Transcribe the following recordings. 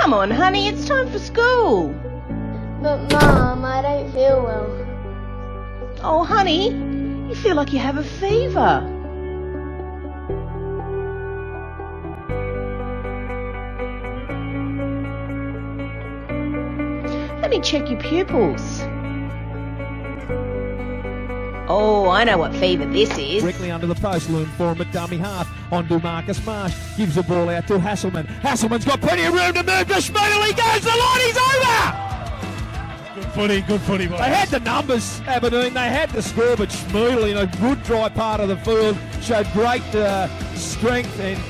Come on, honey, it's time for school. But Mum, I don't feel well. Oh, honey, you feel like you have a fever. Let me check your pupils. Oh, I know what fever this is. Directly under the post, loom for him at dummy half. On to Marcus Marsh. Gives the ball out to Hassleman. Hassleman's got plenty of room to move to Schmoodle. Goes the line, he's over! Good footy, boys. They had the numbers, Aberdeen. They had the score, but Schmoodle in a good dry part of the field showed great strength. And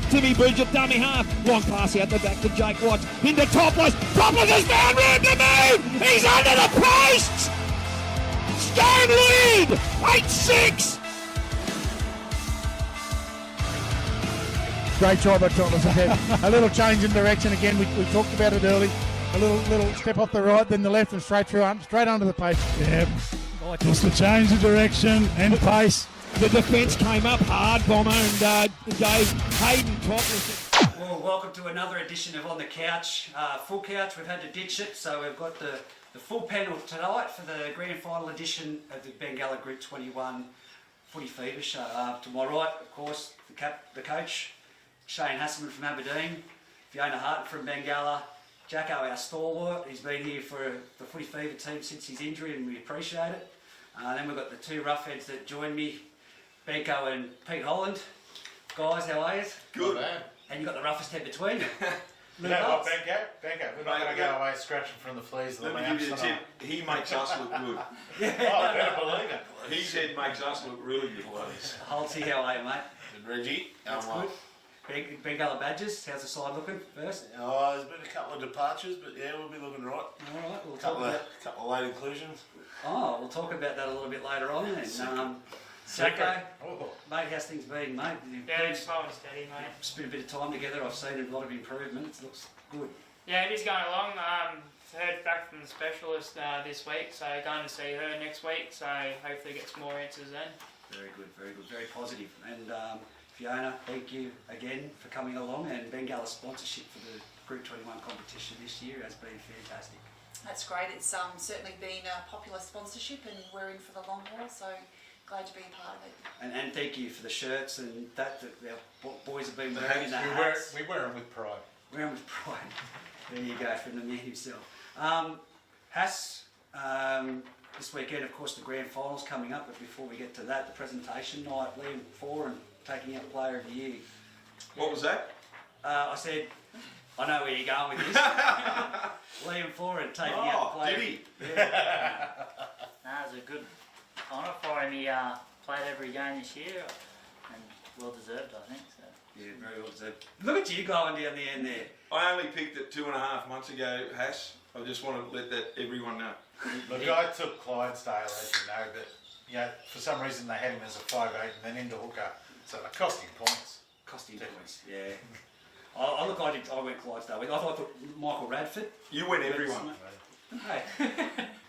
Timmy Bridget, dummy half. Long pass out the back to Jake Watts. Into Topless. Topless has found room to move. He's under the posts. Scone lead, 8-6. Great job at Thomas again. A little change in direction again. We talked about it early. A little step off the right, then the left, and straight under the pace. Yep. Just a change of direction and pace. The defence came up hard, Bomber, and gave Hayden Topless. Well, welcome to another edition of On the Couch. Full couch, we've had to ditch it, so we've got the full panel tonight for the grand final edition of the Bengalla Group 21 Footy Fever show. To my right, of course, the coach, Shane Hassleman from Aberdeen, Fiona Hartin from Bengalla, Jacko, our stalwart. He's been here for the Footy Fever team since his injury, and we appreciate it. Then we've got the two roughheads that join me, Benko and Pete Holland. Guys, how are you? Good. And you've got the roughest head between you. You know what, Benko, we're not going to go away scratching from the fleas of the Let me give you a tip. He makes us look good. Oh, better believe it. He said makes us look really good, ladies. Holtzy, how are you, mate? And Reggie, That's good. Bengalla Badgers, how's the side looking first? Oh, there's been a couple of departures, but yeah, we'll be looking right. All right, we'll Couple of late inclusions. Oh, we'll talk about that a little bit later on then. Jacko, mate, how's things been, mate? Yeah, it's slow and steady, mate. Spent a bit of time together. I've seen a lot of improvement. It looks good. Yeah, it is going along. Heard back from the specialist this week, so going to see her next week, so hopefully get some more answers then. Very good, very positive. And Fiona, thank you again for coming along, and Bengalla's sponsorship for the Group 21 competition this year has been fantastic. That's great. It's certainly been a popular sponsorship, and we're in for the long haul, so glad to be a part of it. And thank you for the shirts and that our boys have been wearing. The hats. We wear them with pride. Wear them with pride. There you go, from the man himself. Hass, this weekend, of course, the grand final's coming up, but before we get to that, the presentation night, Liam Foran taking out Player of the Year. What was that? I said, I know where you're going with this. Liam Foran taking out Player. Did he? Yeah. It was a good honour for him. He played every game this year, and well deserved, I think. So. Yeah, very well deserved. Look at you going down the end there. I only picked it 2.5 months ago, Hass. I just want to let that everyone know. Look, I took Clydesdale, as you know, but for some reason they had him as a 5'8" and then into hooker, so it cost him points. Costing points, yeah. I went Clydesdale. I thought Michael Radford. You went everyone. Hey,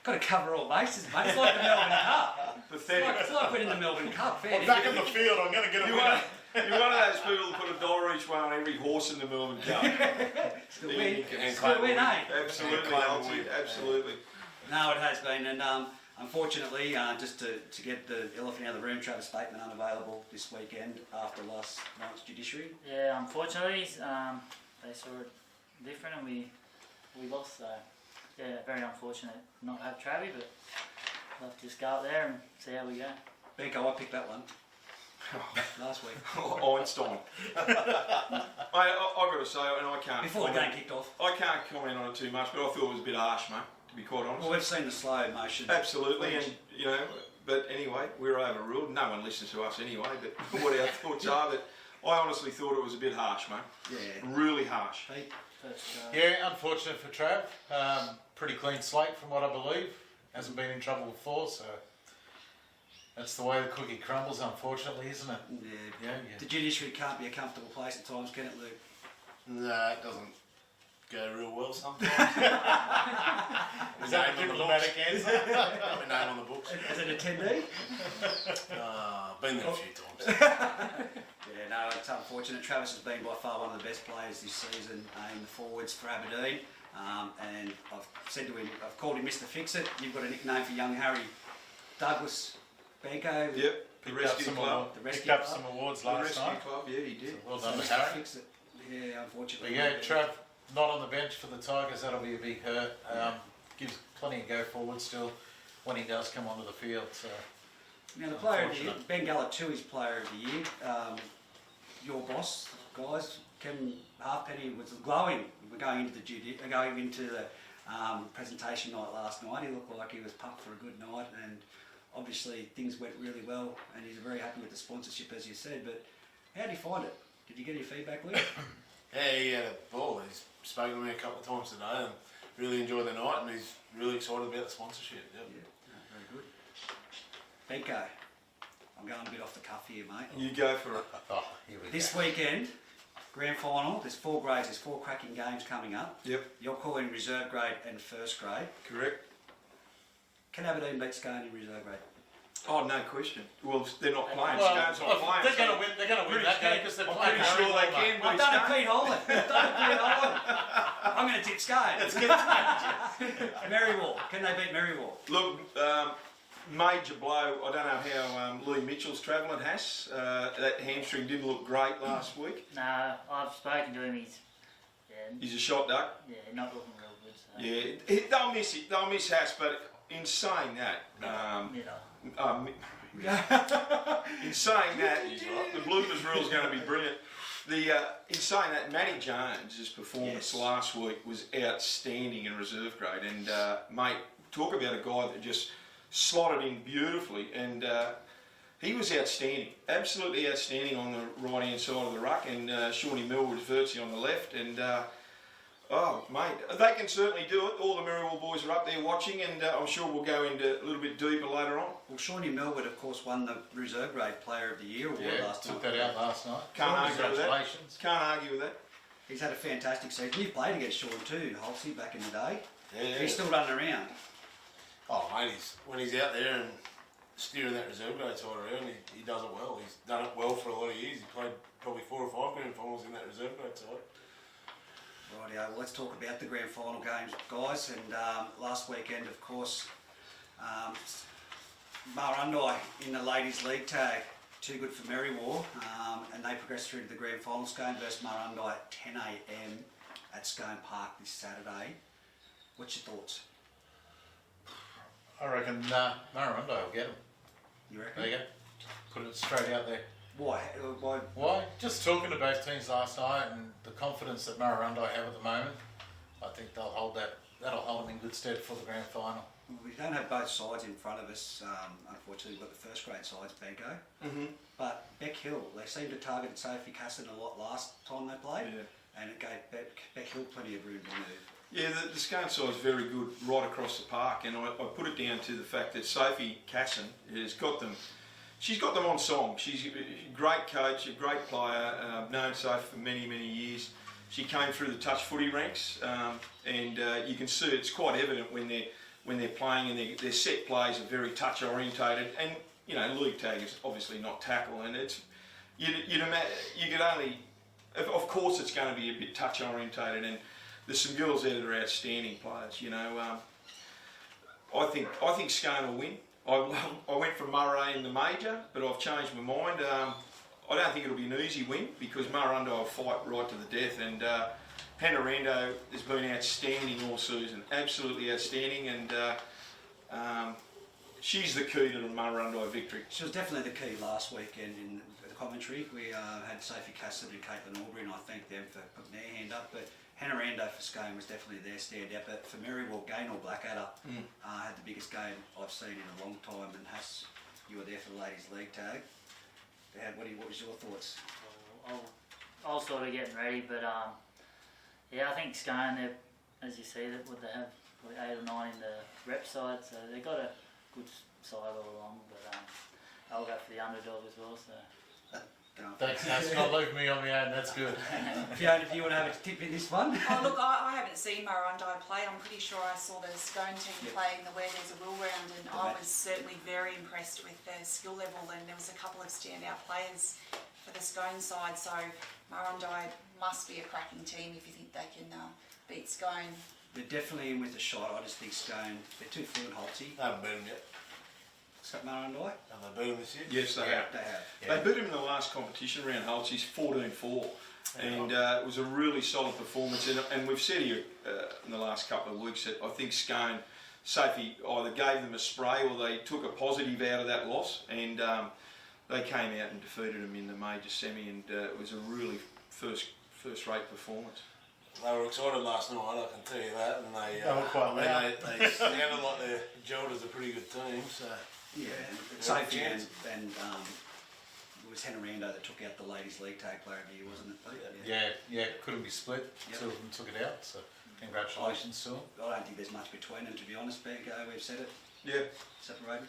got to cover all bases, mate. It's like the Melbourne Cup. Pathetic. It's like winning the Melbourne Cup. Fair. I'm back in the field, I'm going to get a winner. You're one of those people that put $1 each way on every horse in the Melbourne Cup. Still win, eh? Absolutely, absolutely. No, it has been, and unfortunately, just to get the elephant out of the room, Travis Bateman unavailable this weekend after last night's judiciary. Yeah, unfortunately, they saw it different, and we lost. So yeah, very unfortunate not have Travis, but we'll have to just go up there and see how we go. Benko, I picked that one. Last week. Einstein. I've got to say, and I can't. Before the game kicked off. I can't comment on it too much, but I thought it was a bit harsh, mate. To be quite honest. Well, we've seen the slow motion. Absolutely, and but anyway, we're overruled. No one listens to us anyway. But what our thoughts are, but I honestly thought it was a bit harsh, mate. Yeah. Really harsh. Yeah, unfortunate for Trav. Pretty clean slate from what I believe. Hasn't been in trouble before, so. That's the way the cookie crumbles, unfortunately, isn't it? Yeah. The judiciary can't be a comfortable place at times, can it, Luke? No, it doesn't go real well sometimes. Is that a diplomatic answer? Got my name on the books. Is it attendee? Been there a few times. Yeah, no, it's unfortunate. Travis has been by far one of the best players this season in the forwards for Aberdeen. And I've said to him, I've called him Mr. Fix-It. You've got a nickname for young Harry Douglas Benko. Yep, the Rescue Club. Picked up some awards last night. Rescue Club, yeah, he did. So well done to Harry. Fix-It. Yeah, unfortunately. But yeah, Trav, not on the bench for the Tigers. That'll be a big hurt. Gives plenty of go forward still when he does come onto the field. So now the player of the year, Bengalla too is player of the year. Your boss, guys, Kevin Halfpenny was glowing. We're going into the presentation night last night. He looked like he was pumped for a good night, and obviously things went really well. And he's very happy with the sponsorship, as you said. But how did you find it? Did you get any feedback, Luke? Yeah, he had a ball. He's spoken to me a couple of times today and really enjoyed the night, and he's really excited about the sponsorship. Yep. Very good. Benko, I'm going a bit off the cuff here, mate. You go for it. Oh, here we This go. weekend, grand final, there's 4 grades, there's 4 cracking games coming up. Yep. You're calling reserve grade and first grade. Correct. Can Aberdeen beat Scones in reserve grade? Oh, no question. Well, they're not playing. Well, Scones not playing. they're going to win. They're going to win that game because they're playing. Pretty sure they can. I've done a Pete Holland. I'm going to tip Scones. Let's get it. Merrywall. Can they beat Merrywall? Look, major blow. I don't know how Louis Mitchell's travelling. That hamstring didn't look great last week. No, I've spoken to him. He's a shot duck. Yeah, not looking real good. So. Yeah, they'll miss it. They'll miss Hass. But in saying that, in saying that, the bloopers rule is going to be brilliant. In saying that, Matty Jones' performance last week was outstanding in reserve grade, and mate, talk about a guy that just slotted in beautifully, and he was outstanding, absolutely outstanding on the right hand side of the ruck, and Shawnee Mill was virtually on the left, and oh mate, they can certainly do it. All the Merrywell boys are up there watching, and I'm sure we'll go into a little bit deeper later on. Well, Shawnee Millwood, of course, won the reserve grade player of the year award last took night. that out last night. Can't argue with that. Congratulations. Can't argue with that. He's had a fantastic season. You've played against Sean too, Holz, back in the day. Yeah. He's still running around. Oh, mate, when he's out there and steering that reserve grade side around, he does it well. He's done it well for a lot of years. He played probably 4 or 5 grand finals in that reserve grade side. Rightio, well, let's talk about the grand final games, guys. And last weekend, of course, Marundai in the ladies' league tag, too good for Merrywell, and they progressed through to the grand final. Scone versus Marundai at 10 a.m. at Scone Park this Saturday. What's your thoughts? I reckon Marundai will get them. You reckon? There you go. Put it straight out there. Why? Why? Just talking to both teams last night and the confidence that Marundai have at the moment, I think they'll hold that. That'll hold them in good stead for the grand final. We don't have both sides in front of us. Unfortunately, we've got the first grade sides, Benko. But Beck Hill, they seemed to target Sophie Casson a lot last time they played, and it gave Beck Hill plenty of room to move. Yeah, the Scone side is very good right across the park, and I put it down to the fact that Sophie Casson has got them. She's got them on song. She's a great coach, a great player. I've known Sophie for many, many years. She came through the touch footy ranks, and you can see it's quite evident when they're playing, and their set plays are very touch orientated. And you know, league tag is obviously not tackle, and it's you could only, of course, it's going to be a bit touch orientated, and there's some girls there that are outstanding players. You know, I think Scone will win. I went for Murray in the major, but I've changed my mind. I don't think it'll be an easy win because Marundai will fight right to the death, and Hannah Rando has been outstanding all season, absolutely outstanding, and she's the key to the Marundai victory. She was definitely the key last weekend in the commentary. We had Sophie Casson and Caitlin Aubrey, and I thank them for putting their hand up. But Hannah Rando for Scone was definitely their standout. But for Merrywell, Gaynor Blackadder had the biggest game I've seen in a long time. And Hass, you were there for the ladies' league tag. What was your thoughts? I was sort of getting ready, but yeah, I think Scone, as you see, they have probably 8 or 9 in the rep side, so they've got a good side all along. But I'll go for the underdog as well. So. Thanks, Hass. Not leaving me on my own. That's good. Fiona, do you want to have a tip in this one? Oh look, I haven't seen Marundai play. I'm pretty sure I saw the Scone team play in the Where There's a Will round, and I was certainly very impressed with their skill level, and there was a couple of standout players for the Scones side. So Murrumbidgee must be a cracking team if you think they can beat Scone. They're definitely in with a shot. I just think Scone, they're too fluid, Holtzy. They haven't beat them yet. Scott Murrumbidgee? Have they beat them this year? Yes, they have. They have. Yeah. They beat him in the last competition round, Holtzy's 14-4. And it was a really solid performance. And we've said here in the last couple of weeks that I think Scone, Sophie either gave them a spray or they took a positive out of that loss. And they came out and defeated them in the major semi, and it was a really first-rate performance. They were excited last night, I can tell you that, and they were quite loud. They sounded like they're gelled as a pretty good team. So yeah, and Sophie and it was Hennerando that took out the ladies' league tag player of the year, wasn't it? Yeah, couldn't be split. Two of them took it out, so congratulations to them. I don't think there's much between them, to be honest, Benko. We've said it. Yeah. Separated.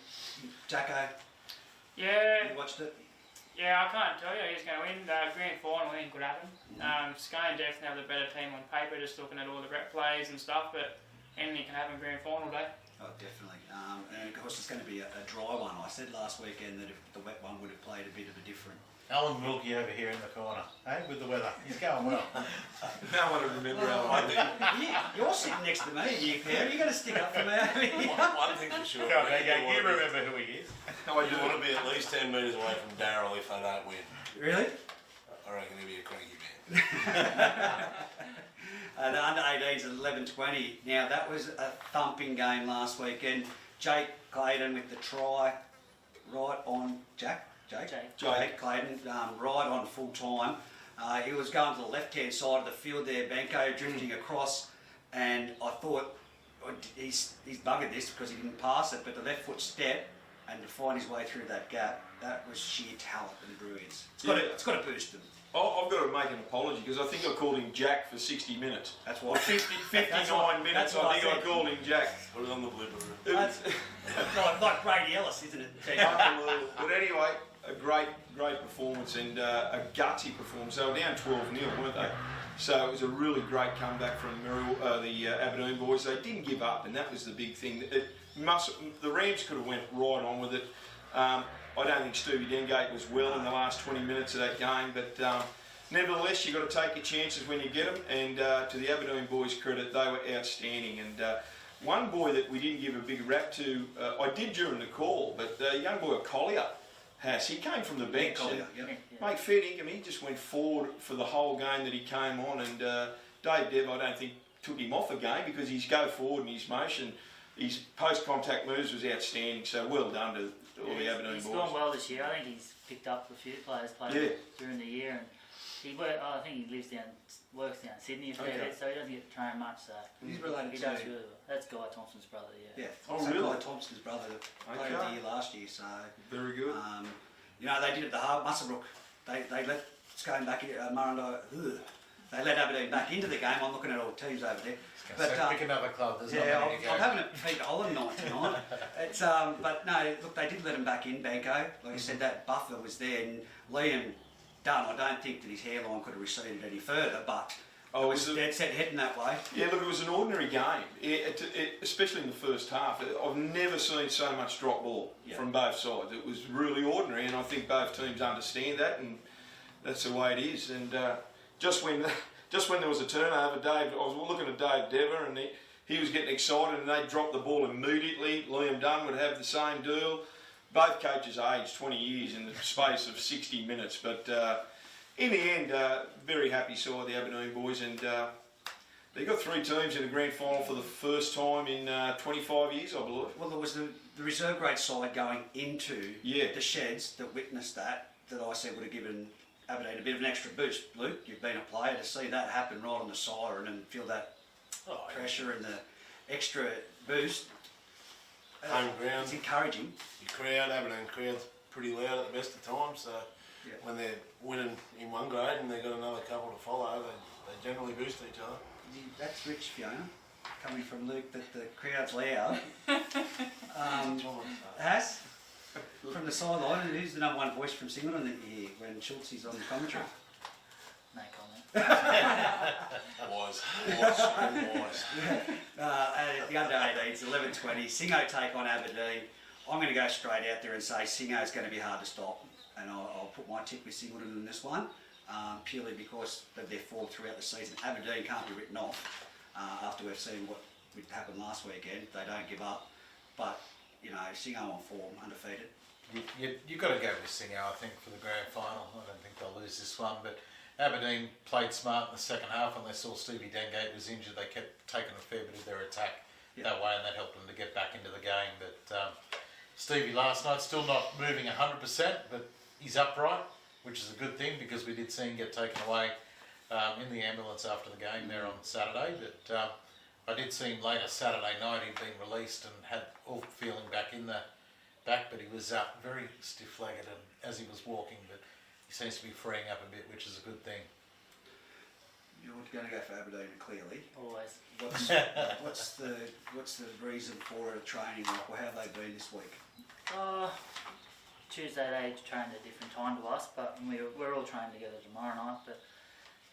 Jacko. Yeah. You watched it? Yeah, I can't tell you who's going to win. The grand final, I think, could happen. Scone definitely have the better team on paper, just looking at all the rep plays and stuff, but anything can happen grand final day. Oh, definitely. And of course, it's going to be a dry one. I said last weekend that if the wet one would have played a bit of a different. Alan Wilkie over here in the corner, with the weather. He's going well. No one will remember Alan. You're sitting next to me, you pair. You're going to stick up for me. one thing for sure. Go, you remember who he is. You want to be at least 10 metres away from Darryl if they don't win. Really? I reckon he'll be a cranky man. The under-18s at 11-20. Now, that was a thumping game last weekend. Jake Clayton with the try right on Jake Clayton, right on full time. He was going to the left-hand side of the field there, Benko drifting across, and I thought he's buggered this because he didn't pass it, but the left foot step and to find his way through that gap, that was sheer talent and brilliance. It's got to boost them. I've got to make an apology because I think I called him Jack for 60 minutes. That's why. 59 minutes, I think I called him Jack. Put it on the blooper. That's like Brady Ellis, isn't it? Unbelievable. But anyway, a great performance and a gutsy performance. They were down 12-0, weren't they? So it was a really great comeback from the Aberdeen boys. They didn't give up, and that was the big thing. The Rams could have went right on with it. I don't think Stevie Dengate was well in the last 20 minutes of that game, but nevertheless, you've got to take your chances when you get them. And to the Aberdeen boys' credit, they were outstanding. And one boy that we didn't give a big rap to, I did during the call, but the young boy Collier, he came from the bench. Mate, fair dinkum, he just went forward for the whole game that he came on. And Dave Dev, I don't think, took him off the game because his go forward and his motion, his post-contact moves was outstanding. So well done to all the Aberdeen boys. He's gone well this year. I think he's picked up a few players playing during the year, and I think he works down Sydney a fair bit, so he doesn't get to train much. So he's related he to does really well. That's Guy Thompson's brother. Yeah. Oh, really? Guy Thompson's brother played the year last year. So very good. They did it the hard. Musselbrook. They let Scone back in. They let Aberdeen back into the game. I'm looking at all the teams over there. But pick another club. There's I'm having a peek at Holland night tonight. But no, look, they did let him back in, Benko. Like I said, that buffer was there, and Liam Dunn, I don't think that his hairline could have receded any further, but it was dead set heading that way. Yeah, look, it was an ordinary game, especially in the first half. I've never seen so much drop ball from both sides. It was really ordinary, and I think both teams understand that, and that's the way it is. And just when there was a turnover, I was looking at Dave Dever, and he was getting excited, and they dropped the ball immediately. Liam Dunn would have the same deal. Both coaches aged 20 years in the space of 60 minutes, but in the end, very happy side, the Aberdeen boys, and they got 3 teams in the grand final for the first time in 25 years, I believe. Well, there was the reserve grade side going into the sheds that witnessed that I said would have given Aberdeen a bit of an extra boost. Luke, you've been a player, to see that happen right on the siren and feel that pressure and the extra boost. Home ground. It's encouraging. Your Aberdeen crowd's pretty loud at the best of times, so when they're winning in one grade and they've got another couple to follow, they generally boost each other. That's rich, Fiona, coming from Luke, that the crowd's loud. Hass? From the sideline, who's the #1 voice from Singleton that you hear when Schultz is on the commentary? No comment. Wise. The under-18s, 11-20. Singo take on Aberdeen. I'm going to go straight out there and say Singo's going to be hard to stop. and I'll put my tip with Singleton in this one, purely because of their form throughout the season. Aberdeen can't be written off after we've seen what happened last weekend. They don't give up, but you know, Singo on form, undefeated. You've got to go with Singo, I think, for the grand final. I don't think they'll lose this one, but Aberdeen played smart in the second half. When they saw Stevie Dengate was injured, they kept taking a fair bit of their attack that way, and that helped them to get back into the game. But Stevie last night still not moving 100%, but he's upright, which is a good thing because we did see him get taken away in the ambulance after the game there on Saturday. But I did see him later Saturday night. He'd been released and had all feeling back in the back, but he was very stiff-legged and as he was walking, but he seems to be freeing up a bit, which is a good thing. You're going to go for Aberdeen, clearly. Always. What's the reason for training? Like, how have they been this week? Tuesday they trained at a different time to us, but we're all training together tomorrow night. But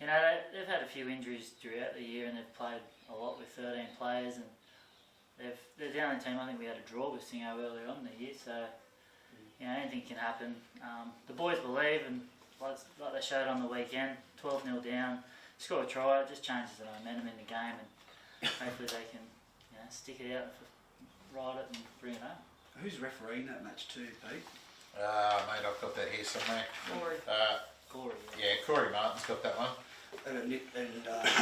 you know, they've had a few injuries throughout the year, and they've played a lot with 13 players, and they're the only team. I think we had a draw with Singo earlier on in the year, so you know, anything can happen. The boys believe, and like they showed on the weekend, 12-0 down, score a try, it just changes the momentum in the game, and hopefully they can stick it out, ride it, and bring it home. Who's refereeing that match too, Pete? Mate, I've got that here somewhere. Corey. Yeah, Corey Martin's got that one. And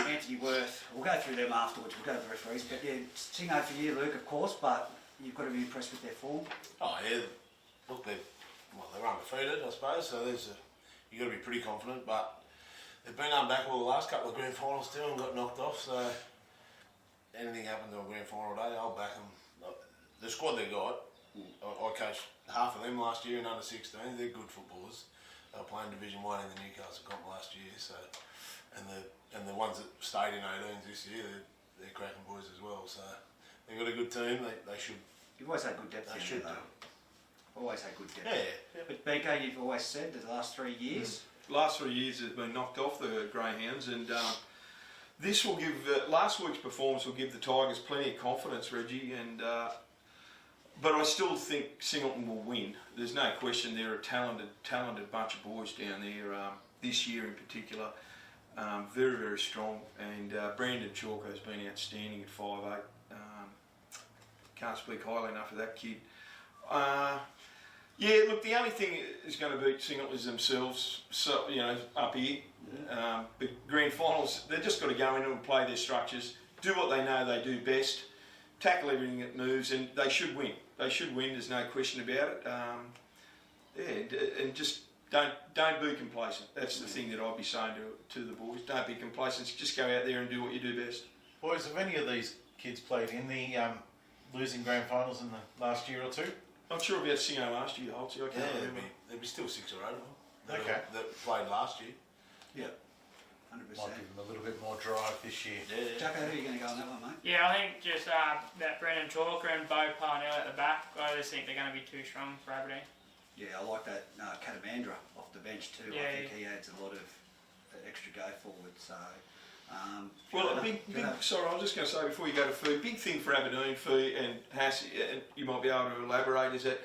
Anthony Worth. We'll go through them afterwards. We'll go to the referees. But yeah, Singo for you, Luke, of course. But you've got to be impressed with their form. Oh yeah, look, they're undefeated, I suppose. So you got to be pretty confident. But they've been unbackable the last couple of grand finals too and got knocked off. So anything happens to a grand final day, I'll back them. The squad they got, I coached half of them last year in under 16. They're good footballers. They were playing Division 1 in the Newcastle comp last year. So, and the ones that stayed in 18s this year, they're cracking boys as well. So they've got a good team. They should. You've always had good depth. They should do. Always had good depth. Yeah. But Benko, you've always said the last 3 years. Last 3 years have been knocked off the Greyhounds, and this will give last week's performance will give the Tigers plenty of confidence, Reggie. And but I still think Singleton will win. There's no question they're a talented bunch of boys down there. This year in particular, very, very strong. And Brandon Chalko's been outstanding at 5'8". Can't speak highly enough of that kid. Yeah, look, the only thing is going to beat Singleton is themselves. So up here, but grand finals, they've just got to go in and play their structures, do what they know they do best, tackle everything that moves, and they should win. They should win. There's no question about it. And just don't be complacent. That's the thing that I'd be saying to the boys. Don't be complacent. Just go out there and do what you do best. Boys, have any of these kids played in the losing grand finals in the last year or two? I'm sure about Singo last year, Holz. I can't remember. There'll be still 6 or 8 of them that played last year. Yeah. 100%. Might give them a little bit more drive this year. Yeah. Jacko, who are you going to go on that one, mate? Yeah, I think just that Brendan Chalker and Bo Parnell at the back, I just think they're going to be too strong for Aberdeen. Yeah, I like that Catamandra off the bench too. Yeah, I think he adds a lot of extra go forward. So, well, a big sorry, I was just going to say before you go to food, big thing for Aberdeen, and Hass, and you might be able to elaborate, is that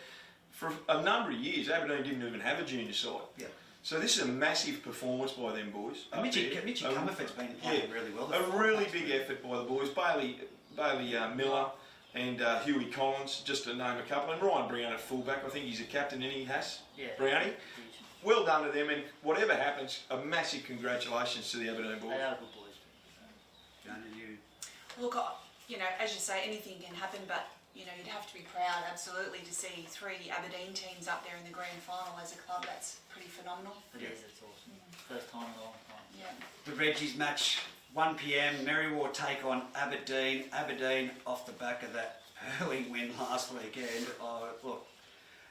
for a number of years Aberdeen didn't even have a junior side. Yeah. So this is a massive performance by them boys. Mitchie Comerford's been playing really well. A really big effort by the boys. Bailey Miller and Huey Collins, just to name a couple, and Ryan Brown at fullback. I think he's a captain, isn't he, Hass? Yeah. Brownie. Well done to them, and whatever happens, a massive congratulations to the Aberdeen boys. They are good boys. Jane, you? Look, as you say, anything can happen, but you'd have to be proud, absolutely, to see 3 Aberdeen teams up there in the grand final as a club. That's pretty phenomenal. It is, it's awesome. First time in a long time. Yeah. The Reggie's match, 1 p.m. Merriwar take on Aberdeen. Aberdeen off the back of that hurling win last weekend. Look,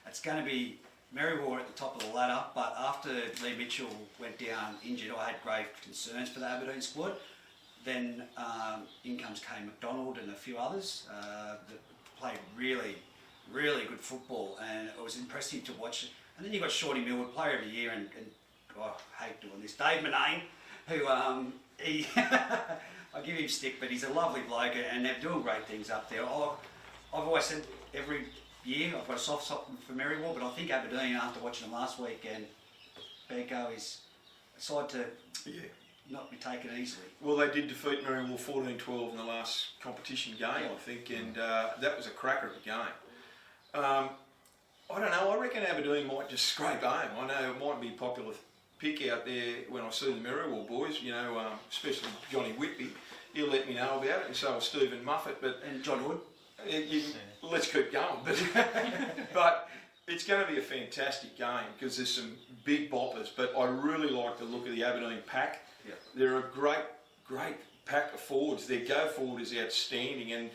it's going to be Merriwar at the top of the ladder, but after Lee Mitchell went down injured, I had grave concerns for the Aberdeen squad. Then in comes Kane McDonald and a few others that played really, really good football, and it was impressive to watch. And then you've got Shorty Millwood, player of the year, and I hate doing this, Dave Manane, who I give him stick, but he's a lovely bloke, and they're doing great things up there. I've always said every I've got a soft spot for Merriwell, but I think Aberdeen, after watching them last week, and Benko is a side to not be taken easily. Well, they did defeat Merriwell 14-12 in the last competition game, I think, and that was a cracker of a game. I don't know, I reckon Aberdeen might just scrape home. I know it might be a popular pick out there when I see the Merriwell boys, you know, especially Johnny Whitby. He'll let me know about it, and so will Stephen Muffet. And John Wood. Let's keep going. But it's going to be a fantastic game because there's some big boppers. But I really like the look of the Aberdeen pack. Yeah. They're a great pack of forwards. Their go forward is outstanding, and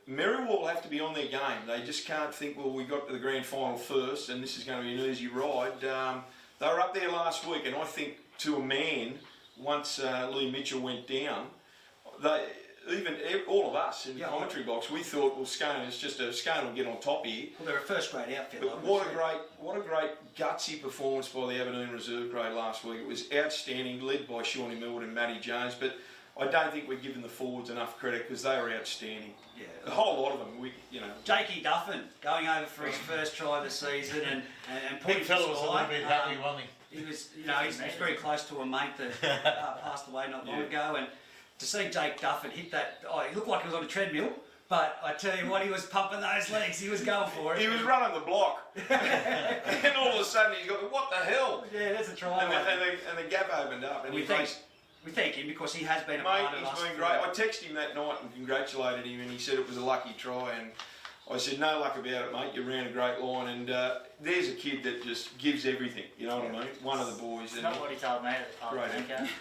Merriwell will have to be on their game. They just can't think, well, we got to the grand final first and this is going to be an easy ride. They were up there last week, and I think to a man, once Lee Mitchell went down, all of us in the commentary box, we thought, well, Scone will get on top here. Well, they're a first-grade outfit. But what a great gutsy performance by the Aberdeen reserve grade last week. It was outstanding, led by Shawnee Millwood and Matty Jones. But I don't think we're giving the forwards enough credit because they were outstanding. Yeah, a whole lot of them. Jakey Duffin going over for his first try of the season and Big fella was a little bit happy, wasn't he? He was, he's very close to a mate that passed away not long ago, and to see Jake Duffin hit that, he looked like he was on a treadmill, but I tell you what, he was pumping those legs, he was going for it. He was running the block, and all of a sudden he's got, what the hell? Yeah, that's a try. And the gap opened up, and we thank him because he has been a part of us. He's been great. I texted him that night and congratulated him, and he said it was a lucky try, and I said, no luck about it, mate, you ran a great line, and there's a kid that just gives everything, you know what I mean? One of the boys. It's not what he told me at the pub,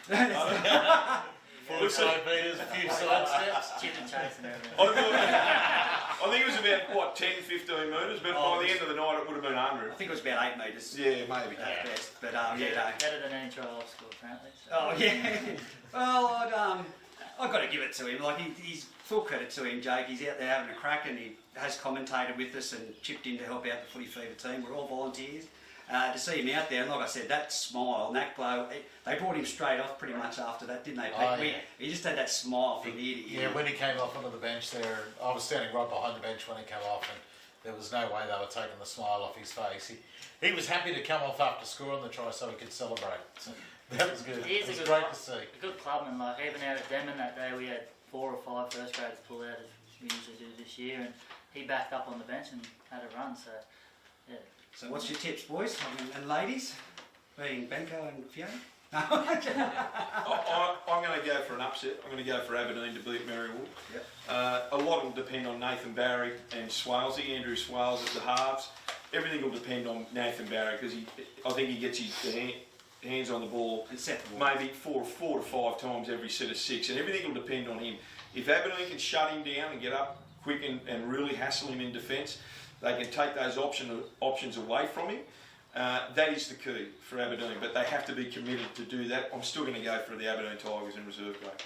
Benko. 45 metres, a few side steps. Chip and chase and everything. I think it was about, 10, 15 metres, but by the end of the night it would have been 100. I think it was about 8 metres. Yeah, maybe. At best. But, better than any try I've scored, apparently. So. Oh, yeah. Well, I've got to give it to him. Like, he's full credit to him, Jake. He's out there having a crack, and he has commentated with us and chipped in to help out the Footy Fever team. We're all volunteers. To see him out there, and like I said, that smile and that glow, they brought him straight off pretty much after that, didn't they? He just had that smile from ear to ear. Yeah, when he came off onto the bench there, I was standing right behind the bench when he came off, and there was no way they were taking the smile off his face. He was happy to come off after scoring the try so he could celebrate. So that was good. He is it was great to see. A good clubman, like even out at Denman that day, we had 4 or 5 first graders pull out as we usually do this year, and he backed up on the bench and had a run. So, yeah. So what's your tips, boys and ladies, being Benko and Fiona? I'm going to go for an upset. I'm going to go for Aberdeen to beat Merriwell. Yep. A lot will depend on Nathan Barry and Swalesy, Andrew Swales at the halves. Everything will depend on Nathan Barry because I think he gets his hands on the ball maybe four to five times every set of 6, and everything will depend on him. If Aberdeen can shut him down and get up quick and really hassle him in defence, they can take those options away from him. That is the key for Aberdeen, but they have to be committed to do that. I'm still going to go for the Aberdeen Tigers in reserve grade.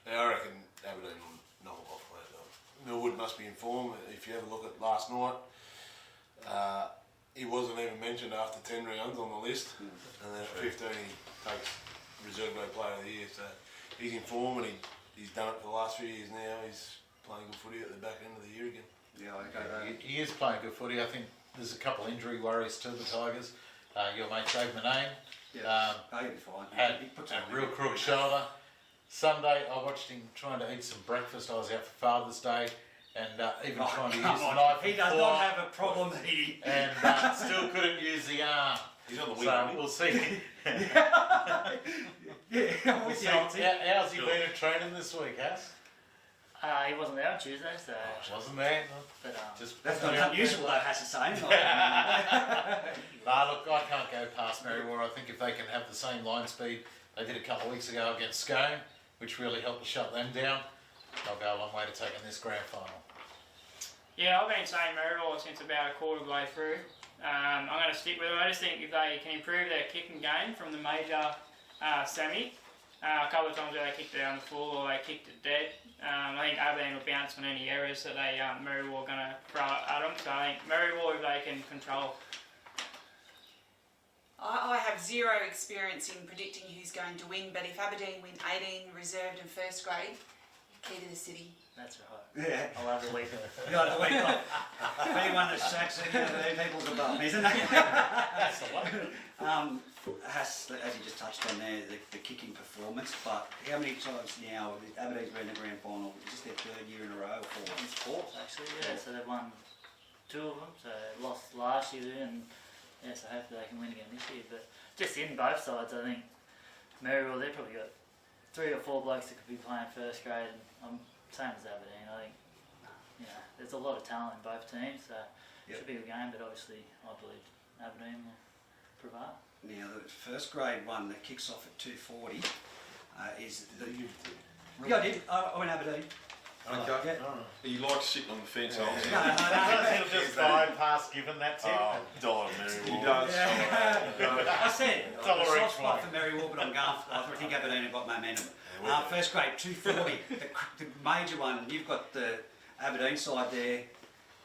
Yeah, I reckon Aberdeen will knock off that. Millwood must be informed. If you have a look at last night, he wasn't even mentioned after 10 rounds on the list, and then at 15 he takes reserve grade player of the year. So he's informed, and he's done it for the last few years now. He's playing good footy at the back end of the year again. Yeah, okay. He is playing good footy. I think there's a couple injury worries to the Tigers. Your mate Dave Manane he'll be fine. had a real crook shoulder. Sunday I watched him trying to eat some breakfast. I was out for Father's Day, and even trying to use the knife. He does not have a problem eating. And still couldn't use the arm. He's on the wing. So we'll see. How's he been at training this week, Hass? He wasn't there on Tuesday, so... Wasn't there? But, that's not unusual though, has to say. Look, I can't go past Merriwell. I think if they can have the same line speed they did a couple of weeks ago against Scone, which really helped to shut them down, they'll go a long way to taking this grand final. Yeah, I've been saying Merriwell since about a quarter of the way through. I'm going to stick with them. I just think if they can improve their kicking game from the major semi, a couple of times where they kicked it down the full or they kicked it dead, I think Aberdeen will bounce on any errors that they Merriwell are going to throw at them. So I think Merriwell, if they can control. I have zero experience in predicting who's going to win, but if Aberdeen win 18 reserved and first grade, key to the city. That's right. Yeah. I'll have the week off. You got the week off. Anyone that shacks in people's above me, isn't it? That's the one. As you just touched on there, the kicking performance, but how many times now Aberdeen's been in the grand final? Is this their third year in a row? It's fourth actually, yeah. So they've won 2 of them, so lost last year and yeah, so hopefully they can win again this year. But just in both sides, I think Maryville, they've probably got 3 or 4 blokes that could be playing first grade, and same as Aberdeen. I think there's a lot of talent in both teams, so it should be a good game. But obviously, I believe Aberdeen will prevail. Now the first grade one that kicks off at 2:40 is the. Yeah, I did. I went Aberdeen. Okay. Yeah. He likes sitting on the fence. No. He'll just bypass given that tip. Dollar He does. I said Dollar a soft each spot way. for Maryville, but I'm going. I think Aberdeen have got momentum. First grade 2:40, the major one. You've got the Aberdeen side there,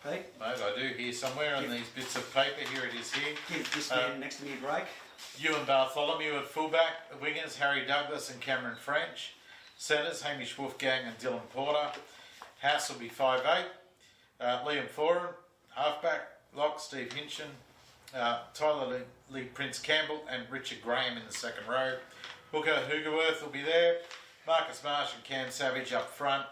Pete. Mate, I do here somewhere on these bits of paper. Here it is here. Give this man next to me a break. Ewan Bartholomew at fullback, wingers Harry Douglas and Cameron French, centres Hamish Wolfgang and Dylan Porter. House will be 5'8". Liam Foran, halfback, lock Steve Hinchin, Tyler Lee Prince Campbell and Richard Graham in the second row. Hooker Hoogerworth will be there. Marcus Marsh and Cam Savage up front.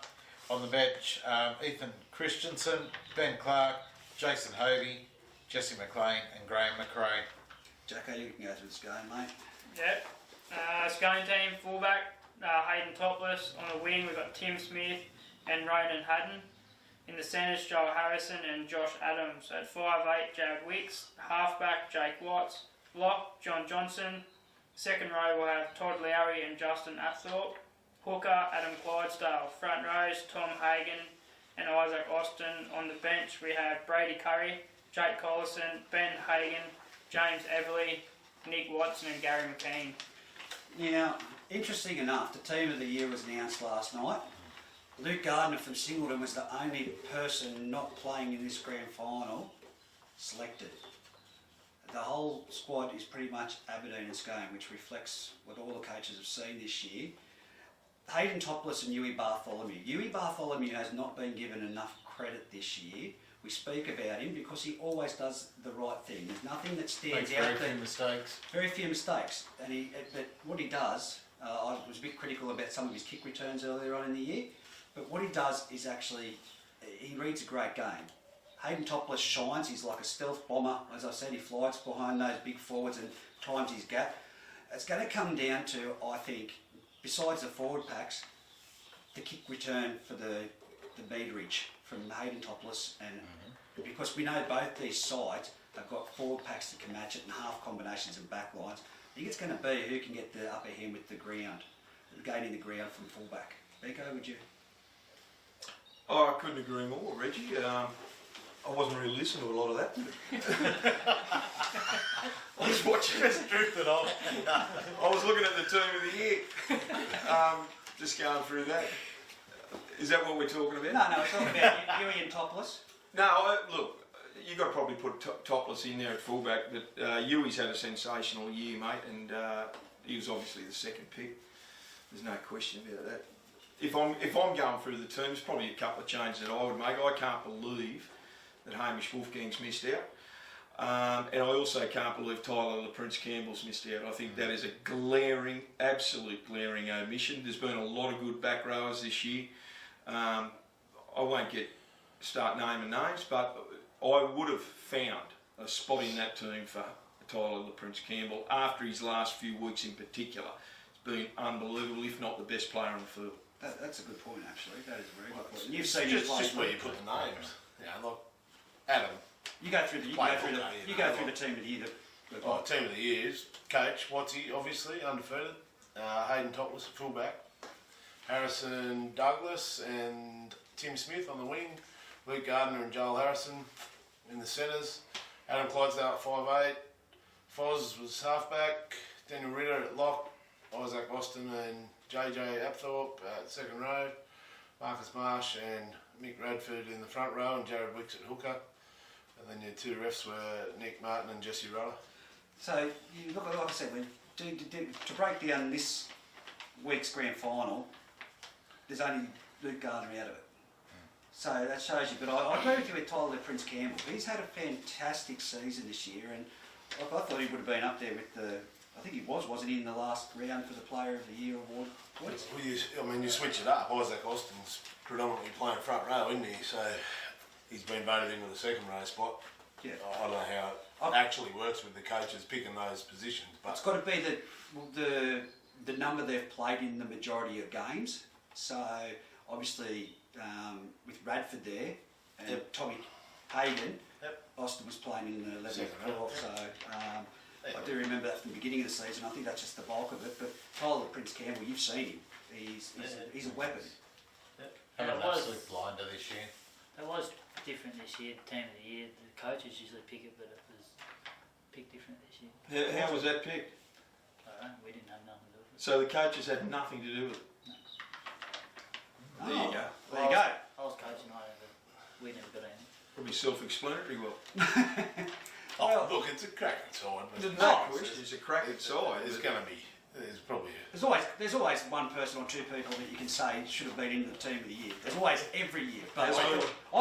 On the bench, Ethan Christensen, Ben Clark, Jason Hovey, Jesse McLean and Graham McRae. Jacko, you can go through this game, mate. Yep. Scone team, fullback, Hayden Topless. On the wing, we've got Tim Smith and Ronan Haddon. In the centres, Joel Harrison and Josh Adams. At 5'8", Jared Wicks. Halfback, Jake Watts. Lock, John Johnson. Second row, we'll have Todd Lowry and Justin Athorpe. Hooker, Adam Clydesdale. Front rows, Tom Hagan and Isaac Austin. On the bench, we have Brady Curry, Jake Collison, Ben Hagan, James Everly, Nick Watson and Gary McKean. Now, interesting enough, the team of the year was announced last night. Luke Gardner from Singleton was the only person not playing in this grand final selected. The whole squad is pretty much Aberdeen and Scone, which reflects what all the coaches have seen this year. Hayden Topless and Huey Bartholomew. Huey Bartholomew has not been given enough credit this year. We speak about him because he always does the right thing. There's nothing that stands out there. Very few mistakes. Very few mistakes. But what he does, I was a bit critical about some of his kick returns earlier on in the year, but what he does is actually, he reads a great game. Hayden Topless shines, he's like a stealth bomber. As I said, he flies behind those big forwards and times his gap. It's going to come down to, I think, besides the forward packs, the kick return for the meterage from Hayden Topless, and because we know both these sides have got forward packs that can match it and half combinations and back lines. I think it's going to be who can get the upper hand with the ground, gaining the ground from fullback. Benko, would you? Oh, I couldn't agree more, Reggie. I wasn't really listening to a lot of that. I was watching. Just drifted off. I was looking at the team of the year. Just going through that. Is that what we're talking about? No, we're talking about Huey and Topless. No, look, you've got to probably put Topless in there at fullback, but Huey's had a sensational year, mate, and he was obviously the second pick. There's no question about that. If I'm going through the team, there's probably a couple of changes that I would make. I can't believe that Hamish Wolfgang's missed out. And I also can't believe Tyler Prince Campbell's missed out. I think that is a glaring, absolute glaring omission. There's been a lot of good back rowers this year. I won't start naming names, but I would have found a spot in that team for Tyler Prince Campbell after his last few weeks in particular. It's been unbelievable, if not the best player on the field. That's a good point, actually. That is a very good point. You've seen just where you put the names. Yeah, look, Adam. You go through the team of the year. Team of the year is coach Watsy, obviously undefeated. Hayden Topless at fullback. Harrison Douglas and Tim Smith on the wing. Luke Gardner and Joel Harrison in the centres. Adam Clydesdale at 5'8". Foz was halfback. Daniel Ritter at lock. Isaac Austin and JJ Apthorpe at second row. Marcus Marsh and Mick Radford in the front row and Jared Wicks at hooker. And then your two refs were Nick Martin and Jesse Ruller. So, you look, like I said, to break down this week's grand final, there's only Luke Gardner out of it. So that shows you. But I agree with you with Tyler Prince Campbell. He's had a fantastic season this year, and I thought he would have been up there with the. I think he wasn't he, in the last round for the Player of the Year award? Well, you switch it up. Isaac Austin's predominantly playing front row, isn't he? So he's been voted into the second row spot. Yeah. I don't know how it actually works with the coaches picking those positions, but it's got to be the number they've played in the majority of games. So obviously with Radford there and Tommy Hagan, Austin was playing in the 11th, 12th. So I do remember that from the beginning of the season. I think that's just the bulk of it. But Tyler Prince Campbell, you've seen him. He's a weapon. Had an absolute blinder this year. It was different this year, Team of the Year. The coaches usually pick it, but it was picked different this year. How was that picked? I don't know, we didn't have nothing to do with it. So the coaches had nothing to do with it? There you go. There you go. I was coaching, but we never got any. Probably self-explanatory, Will. look, it's a cracking side. No question, it's a cracking side. There's probably There's always one person or two people that you can say should have been in the Team of the Year. There's always every year. But I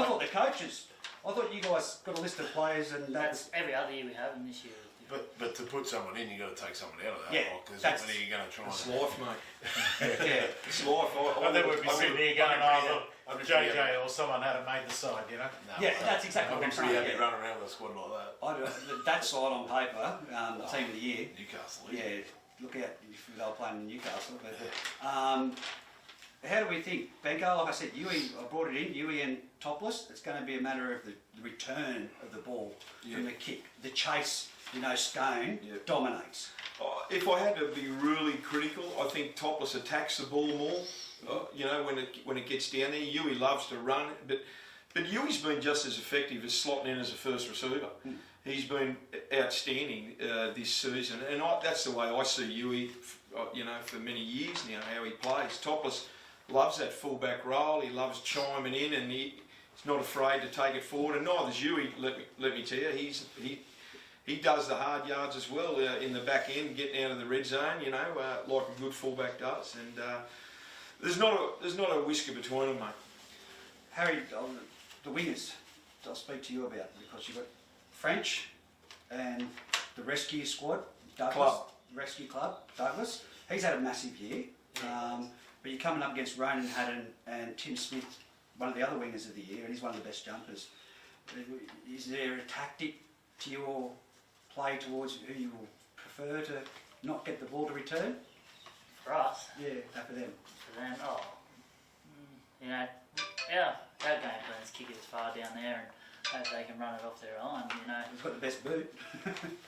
thought the coaches. I thought you guys got a list of players, and that's every other year we have, and this year. But to put someone in, you got to take someone out of that. Yeah, because what are you going to try? It's life, mate. Yeah, it's life. I think we'd be sitting here going, look, JJ or someone had made the side, you know? No, yeah, that's exactly I'd what be I'm pretty saying. happy running around with a squad like that. That side on paper, Team of the Year. Newcastle. Yeah, look out if they were playing in Newcastle. But how do we think? Benko, like I said, I brought it in, Yui and Topless. It's going to be a matter of the return of the ball from the kick. The chase, Scone dominates. If I had to be really critical, I think Topless attacks the ball more. When it gets down there, Yui loves to run, but Yui's been just as effective as slotting in as a first receiver. He's been outstanding this season, and that's the way I see Yui. For many years now, how he plays. Topless loves that fullback role. He loves chiming in, and he's not afraid to take it forward. And neither's Yui. Let me tell you, he does the hard yards as well in the back end, getting out of the red zone. Like a good fullback does. And there's not a whisker between them, mate. Harry, the wingers, I'll speak to you about because you've got French and the rescue squad, Douglas, rescue club, Douglas. He's had a massive year. But you're coming up against Ronan Hatton and Tim Smith, one of the other wingers of the year, and he's one of the best jumpers. Is there a tactic to your play towards who you will prefer to not get the ball to return? For us? Yeah, for them. For them, our game plan is kick it as far down there and hope they can run it off their line, He's got the best boot.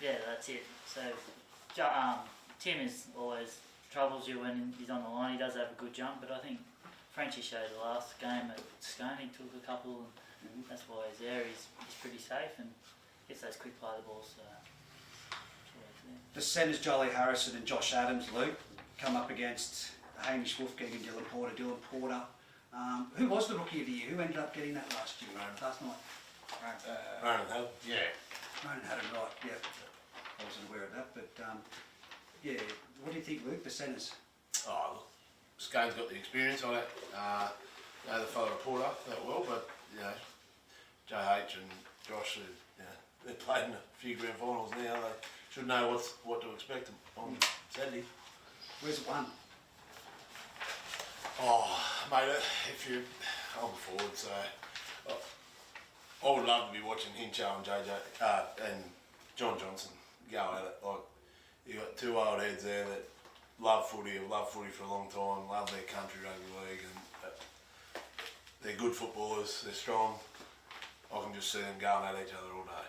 Yeah, that's it. So, Tim is always troubles you when he's on the line. He does have a good jump, but I think Frenchie showed the last game at Scones, he took a couple, and that's why he's there. He's pretty safe and gets those quick play the balls. The centres, Jolly Harrison and Josh Adams, Luke, come up against Hamish Wolfgang and Dylan Porter. Dylan Porter, who was the Rookie of the Year? Who ended up getting that last night? Ronan Hatton. Yeah. Ronan Hatton, right, yeah. I wasn't aware of that, but what do you think, Luke, the centres? Oh, look, Scones got the experience on it. Know the fellow reporter that well, but JH and Josh, they've played in a few grand finals now. They should know what to expect on Saturday. Where's it won? Oh, mate, I'm forward, so I would love to be watching Hincho and JJ and John Johnson go at it. Like, you got two old heads there that love footy, have loved footy for a long time, love their country rugby league, and they're good footballers. They're strong. I can just see them going at each other all day.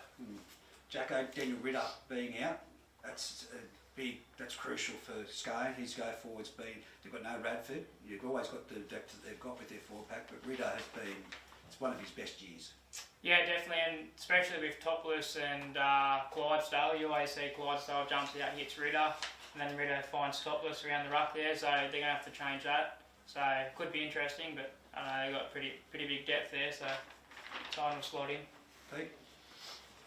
Jacko, Daniel Ritter being out, that's that's crucial for Scone. His go forward's been, they've got no Radford. You've always got the depth that they've got with their forward pack, but Ritter has been, it's one of his best years. Yeah, definitely, and especially with Topless and Clydesdale. You always see Clydesdale jumps out, hits Ritter, and then Ritter finds Topless around the ruck there, so they're going to have to change that. So it could be interesting, but I know they've got pretty big depth there, so time will slot in. Pete?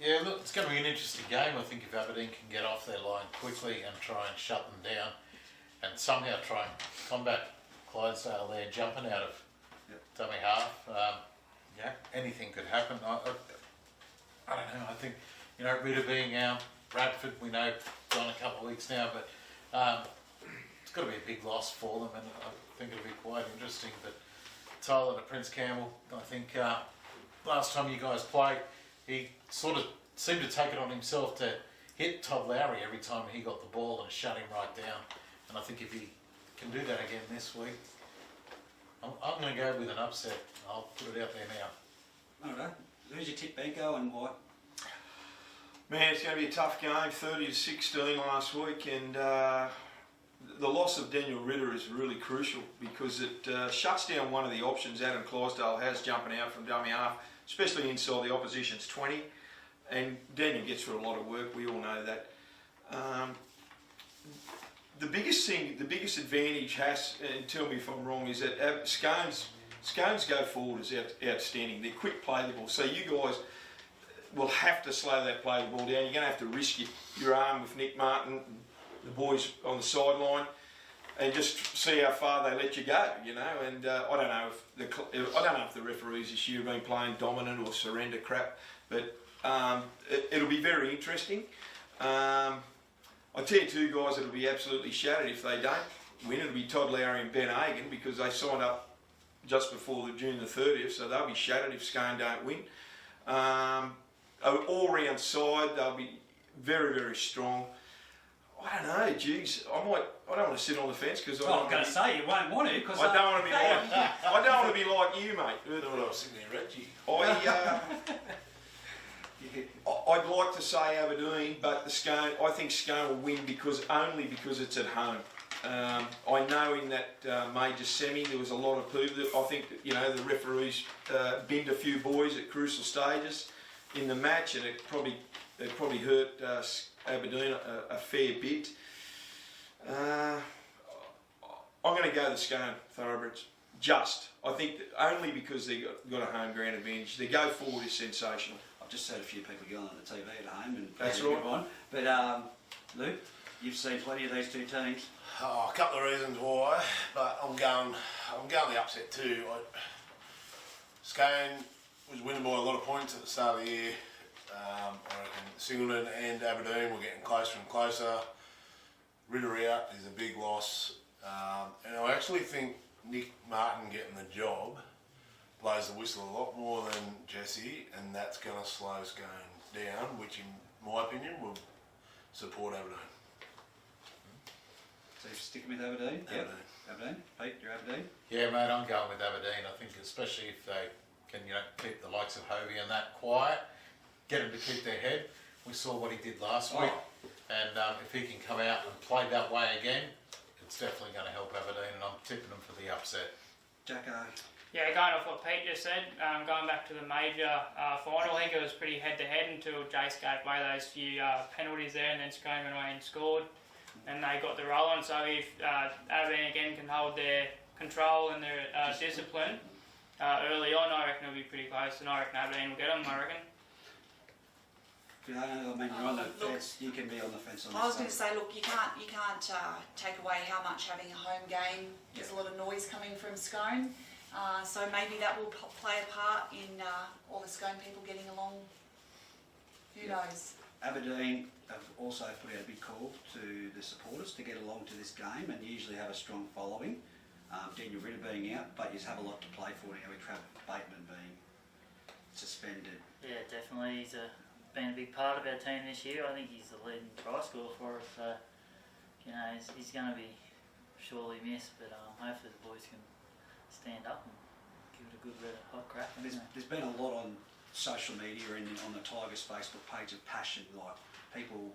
Yeah, look, it's going to be an interesting game. I think if Aberdeen can get off their line quickly and try and shut them down and somehow try and combat Clydesdale there jumping out of dummy half. yeah, anything could happen. I don't know. I think, you know, Ritter being out, Bradford, we know, gone a couple of weeks now, but it's got to be a big loss for them, and I think it'll be quite interesting. But Tyler to Prince Campbell, I think last time you guys played, he sort of seemed to take it on himself to hit Todd Lowry every time he got the ball and shut him right down. And I think if he can do that again this week, I'm going to go with an upset. I'll put it out there now. I don't know. Who's your tip, Benko, and why? Man, it's going to be a tough game. 30-16 last week, and the loss of Daniel Ritter is really crucial because it shuts down one of the options Adam Clydesdale has jumping out from dummy half, especially inside the opposition's 20. And Daniel gets through a lot of work. We all know that. The biggest advantage has, and tell me if I'm wrong, is that Scones go forward is outstanding. They're quick play the ball, so you guys will have to slow that play the ball down. You're going to have to risk your arm with Nick Martin, and the boys on the sideline, and just see how far they let you go. You know, and I don't know if the referees this year have been playing dominant or surrender crap, but it'll be very interesting. I tell you two guys that'll be absolutely shattered if they don't win. It'll be Todd Lowry and Ben Hagan because they signed up just before the June the 30th, so they'll be shattered if Scone don't win. All-round side, they'll be very, very strong. I don't know, geez, I don't want to sit on the fence because I'm going to say you won't want to because I don't want to be like I don't want to be like you, mate. No, I was sitting there, Reggie. I'd like to say Aberdeen, but I think Scone will win only because it's at home. I know in that major semi there was a lot of people that I think that, you know, the referees binned a few boys at crucial stages in the match, and it probably hurt Aberdeen a fair bit. I'm going to go the Scone Thoroughbreds. I think that only because they've got a home ground advantage. Their go forward is sensational. I've just seen a few people yelling on the TV at home, and that's right. On. But Luke, you've seen plenty of these two teams. Oh, a couple of reasons why, but I'm going the upset too. Scone was winning by a lot of points at the start of the year. I reckon Singleton and Aberdeen were getting closer and closer. Ritter out is a big loss, and I actually think Nick Martin getting the job blows the whistle a lot more than Jesse, and that's going to slow Scone down, which in my opinion will support Aberdeen. So you're sticking with Aberdeen? Aberdeen. Yep. Aberdeen? Pete, you're Aberdeen? Yeah, mate, I'm going with Aberdeen. I think especially if they can, you know, keep the likes of Hovey and that quiet, get them to keep their head. We saw what he did last week, and if he can come out and play that way again, it's definitely going to help Aberdeen, and I'm tipping them for the upset. Jacko? Yeah, going off what Pete just said, going back to the major final, I think it was pretty head-to-head until Jace gave away those few penalties there, and then Scone went away and scored, and they got the roll on. So if Aberdeen again can hold their control and their discipline early on, I reckon it'll be pretty close, and I reckon Aberdeen will get them, I reckon. I mean, you're on the fence. You can be on the fence on this. I was going to say, look, you can't take away how much having a home game. There's a lot of noise coming from Scone, so maybe that will play a part in all the Scone people getting along. Who knows? Aberdeen have also put out a big call to the supporters to get along to this game, and usually have a strong following. Daniel Ritter being out, but you have a lot to play for now with Travis Bateman being suspended. Yeah, definitely. He's been a big part of our team this year. I think he's the leading try scorer for us, so you know he's going to be surely missed, but hopefully the boys can stand up and give it a good red hot crack. There's been a lot on social media and on the Tigers Facebook page of passion, like people,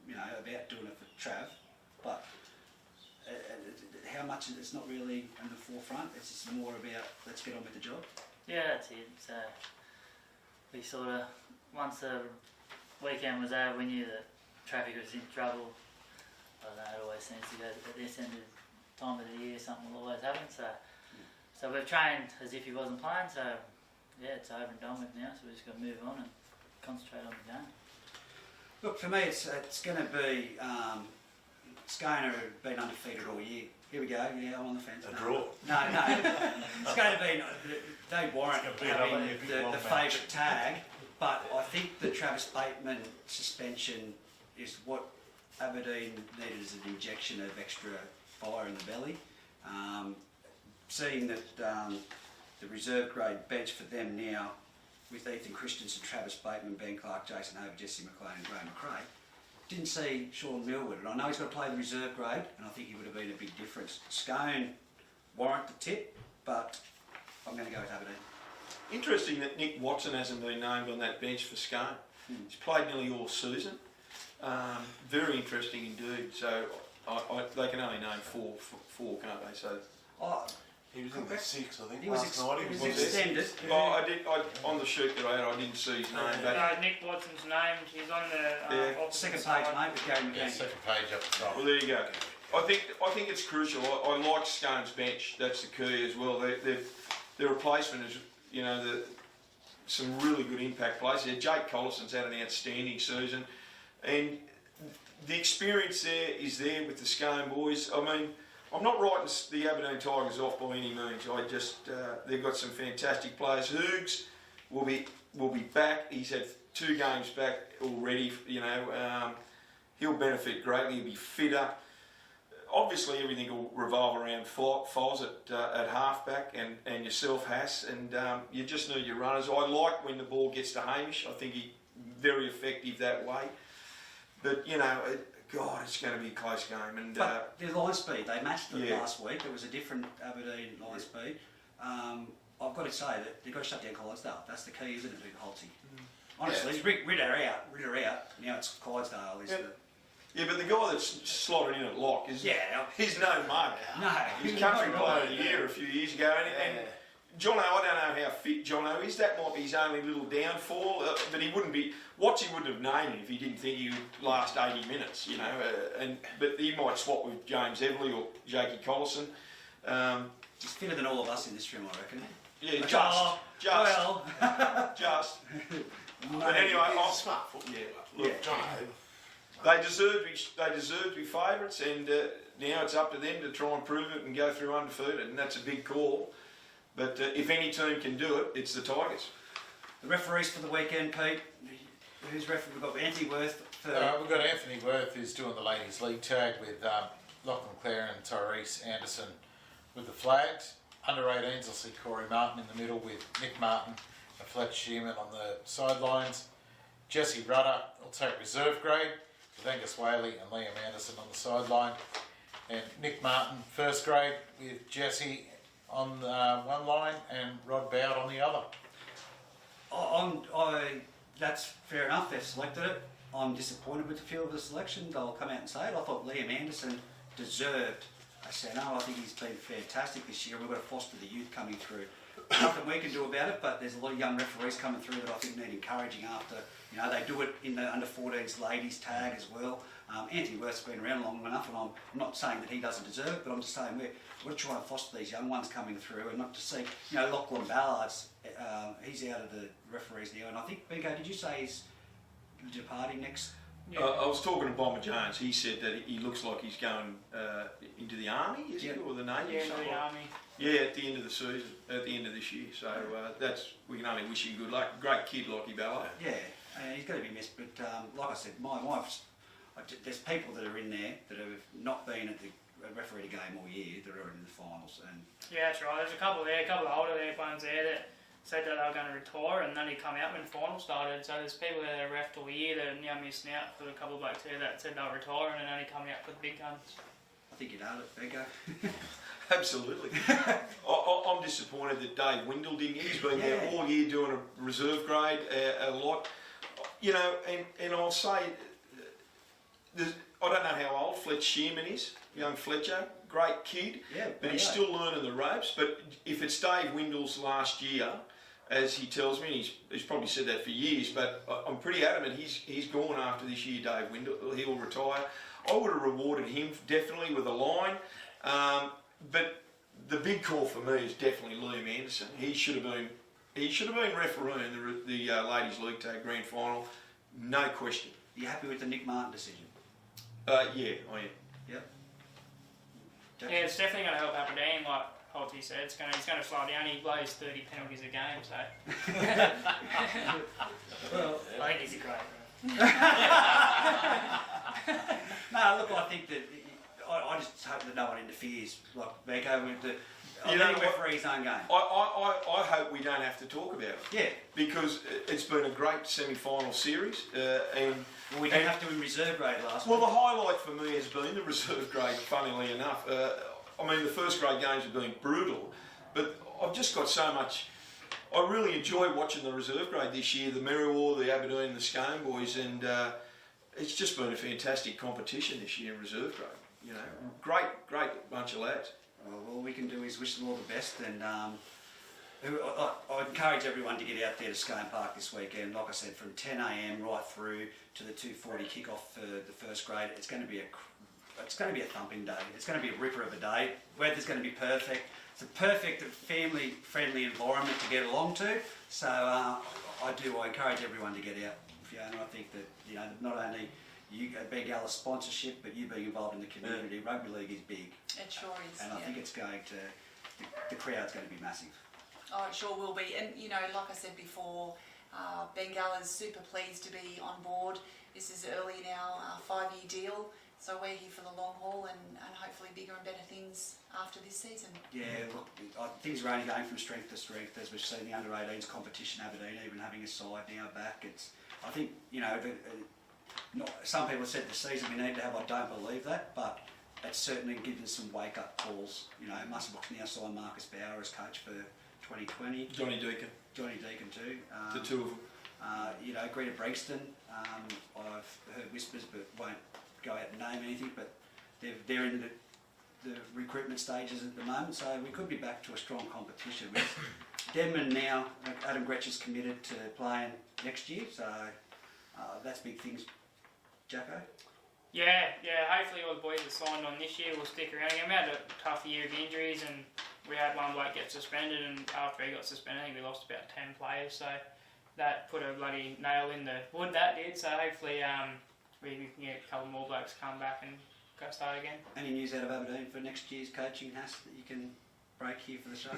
you know, about doing it for Trav, but how much it's not really in the forefront. It's just more about let's get on with the job. Yeah, that's it. So we sort of, once the weekend was over, we knew that traffic was in trouble. I don't know, it always seems to go at this end of time of the year, something will always happen. So we've trained as if he wasn't playing, so yeah, it's over and done with now, so we're just going to move on and concentrate on the game. Look, for me, it's going to be Scone have been undefeated all year. Here we go. Yeah, I'm on the fence. A draw. No. Scone have been. They warrant having the favourite tag, but I think the Travis Bateman suspension is what Aberdeen needed as an injection of extra fire in the belly. Seeing that the reserve grade bench for them now, with Ethan Christensen, Travis Bateman, Ben Clark, Jason Over, Jesse McLean and Graham McRae, didn't see Sean Millwood, and I know he's got to play the reserve grade, and I think he would have been a big difference. Scone warrant the tip, but I'm going to go with Aberdeen. Interesting that Nick Watson hasn't been named on that bench for Scone. He's played nearly all season. Very interesting indeed. So they can only name four, can't they? So he was in the 6, I think. He was extended. On the sheet that I had, I didn't see his name. But Nick Watson's named. He's on the second page, mate, with Gary McGann. Second page up the top. Well, there you go. I think it's crucial. I like Scone's bench. That's the key as well. Their replacement is, some really good impact players there. Jake Collison's had an outstanding season, and the experience there is there with the Scone boys. I mean, I'm not writing the Aberdeen Tigers off by any means. They've got some fantastic players. Hoogs will be back. He's had 2 games back already. He'll benefit greatly. He'll be fitter. Obviously, everything will revolve around Foz at halfback and yourself, Hass, and you just need your runners. I like when the ball gets to Hamish. I think he's very effective that way. But, God, it's going to be a close game. And but their line speed, they matched it last week. It was a different Aberdeen line speed. I've got to say that they've got to shut down Clydesdale. That's the key, isn't it, to Holtzy? Honestly, rid her out. Now it's Clydesdale. Yeah, but the guy that's slotted in at lock he's no mug. No, he's country player of the year a few years ago, and Jono, I don't know how fit Jono is. That might be his only little downfall, but he wouldn't be. Wattsy wouldn't have named him if he didn't think he would last 80 minutes, but he might swap with James Everly or Jakey Collison. He's fitter than all of us in this room, I reckon. Yeah, just. But anyway, he's a smart footballer. Look, Jono. They deserve to be favourites, and now it's up to them to try and prove it and go through undefeated, and that's a big call. But if any team can do it, it's the Tigers. The referees for the weekend, Pete. Who's referee? We've got Anthony Worth. We've got Anthony Worth, who's doing the ladies' league tag with Lachlan Clare and Tyrese Anderson with the flags. Under 18s, I'll see Corey Martin in the middle with Nick Martin and Fletcher Shearman on the sidelines. Jesse Rudder will take reserve grade with Angus Whaley and Liam Anderson on the sideline. And Nick Martin, first grade, with Jesse on one line and Rod Bowd on the other. That's fair enough, they've selected it. I'm disappointed with the field of the selection. They'll come out and say it. I thought Liam Anderson deserved a centre. I think he's been fantastic this year. We've got to foster the youth coming through. Nothing we can do about it, but there's a lot of young referees coming through that I think need encouraging after, they do it in the under 14s ladies tag as well. Anthony Worth's been around long enough, and I'm not saying that he doesn't deserve it, but I'm just saying we're trying to foster these young ones coming through and not to see, Lachlan Ballard's, he's out of the referees now, and I think, Benko, did you say he's departing next? Yeah. I was talking to Bomber Jones. He said that he looks like he's going into the army, or the Navy? Yeah, the army. Yeah, at the end of the season, at the end of this year. So we can only wish him good luck. Great kid, Lockie Ballard. Yeah, he's got to be missed. But like I said, there's people that are in there that have not been at the referee game all year that are in the finals. And yeah, that's right. There's a couple of older ones there that said that they were going to retire, and then he come out when the final started. So there's people that are refed all year that are now missing out. For a couple of blokes there that said they were retiring and only coming out for the big guns. I think you nailed it, Benko. Absolutely. I'm disappointed that Dave Windle didn't. He's been there all year doing a reserve grade a lot. And I'll say, I don't know how old Fletcher Shearman is, young Fletcher, great kid, but he's still learning the ropes. But if it's Dave Windle's last year, as he tells me, he's probably said that for years, but I'm pretty adamant he's gone after this year, Dave Windle. He'll retire. I would have rewarded him definitely with a line, but the big call for me is definitely Liam Anderson. He should have been refereeing the Ladies League Tag Grand Final, no question. Are you happy with the Nick Martin decision? Yeah, I am. Yep. Yeah, it's definitely going to help Aberdeen, like Holz said. He's going to slow down. He blows 30 penalties a game, so. Well, I think he's a great no, look, I think that I just hope that no one interferes, like Benko with the. You know, referee his own game. I hope we don't have to talk about it. Yeah. Because it's been a great semi-final series, and we didn't have to in reserve grade last Well, week. the highlight for me has been the reserve grade, funnily enough. I mean, the first grade games have been brutal, but I've just got so much. I really enjoy watching the reserve grade this year, the Merriwar, the Aberdeen, the Scones boys, and it's just been a fantastic competition this year in reserve grade. You know, great bunch of lads. All we can do is wish them all the best, and I encourage everyone to get out there to Scone Park this weekend. Like I said, from 10 a.m. right through to the 2:40 kick-off for the first grade. It's going to be a thumping day. It's going to be a ripper of a day. Weather's going to be perfect. It's a perfect family-friendly environment to get along to. So I encourage everyone to get out. Fiona, I think that not only you Bengalla sponsorship, but you being involved in the community. Rugby league is big. It sure is. And I think it's going to, the crowd's going to be massive. Oh, it sure will be. And, like I said before, Bengalla's super pleased to be on board. This is early in our 5-year deal, so we're here for the long haul and hopefully bigger and better things after this season. Yeah, look, things are only going from strength to strength, as we've seen the under-18s competition, Aberdeen even having a side now back. I think, some people have said this season we need to have, I don't believe that, but it's certainly given us some wake-up calls. Musselbox now signed Marcus Bauer as coach for 2020. Johnny Deacon too. The two of them. Greta Bregston, I've heard whispers but won't go out and name anything, but they're in the recruitment stages at the moment, so we could be back to a strong competition. With Denman now, Adam Gretcher's committed to playing next year, so that's big things. Jacko? Yeah, hopefully all the boys that signed on this year will stick around again. We had a tough year of injuries and we had one bloke get suspended, and after he got suspended I think we lost about 10 players, so that put a bloody nail in the wood, that did. So hopefully we can get a couple more blokes come back and go start again. Any news out of Aberdeen for next year's coaching, Hass, that you can break here for the show?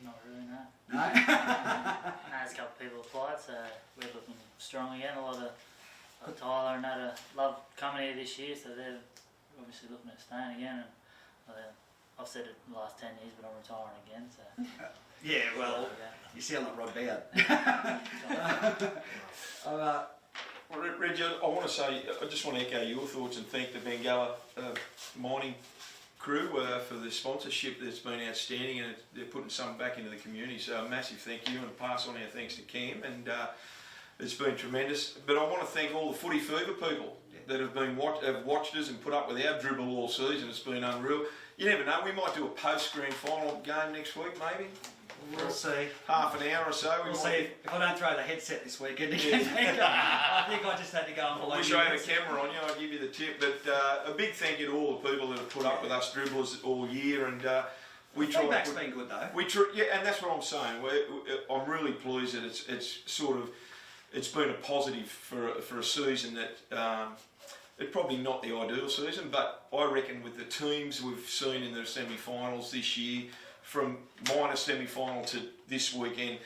Not really, no. No? There's a couple of people applied, so we're looking strong again. A lot of Tyler and that love coming here this year, so they're obviously looking at staying again. And I've said it the last 10 years, but I'm retiring again. So yeah, well, you sound like Rod Bowd. Reggie, I just want to echo your thoughts and thank the Bengalla mining crew for the sponsorship that's been outstanding, and they're putting something back into the community. So a massive thank you, and pass on our thanks to Cam, and it's been tremendous. But I want to thank all the Footy Fever people that have watched us and put up with our dribble all season. It's been unreal. You never know, we might do a post-grand final game next week, maybe. We'll see. Half an hour or so. We'll see if I don't throw the headset this weekend again. I think I just had to go and I wish I had a camera on you, I'd give you the tip. But a big thank you to all the people that have put up with us dribblers all year. And we try. Feedback's been good though. And that's what I'm saying. I'm really pleased that it's been a positive for a season that it's probably not the ideal season, but I reckon with the teams we've seen in the semi-finals this year, from minor semi-final to this weekend,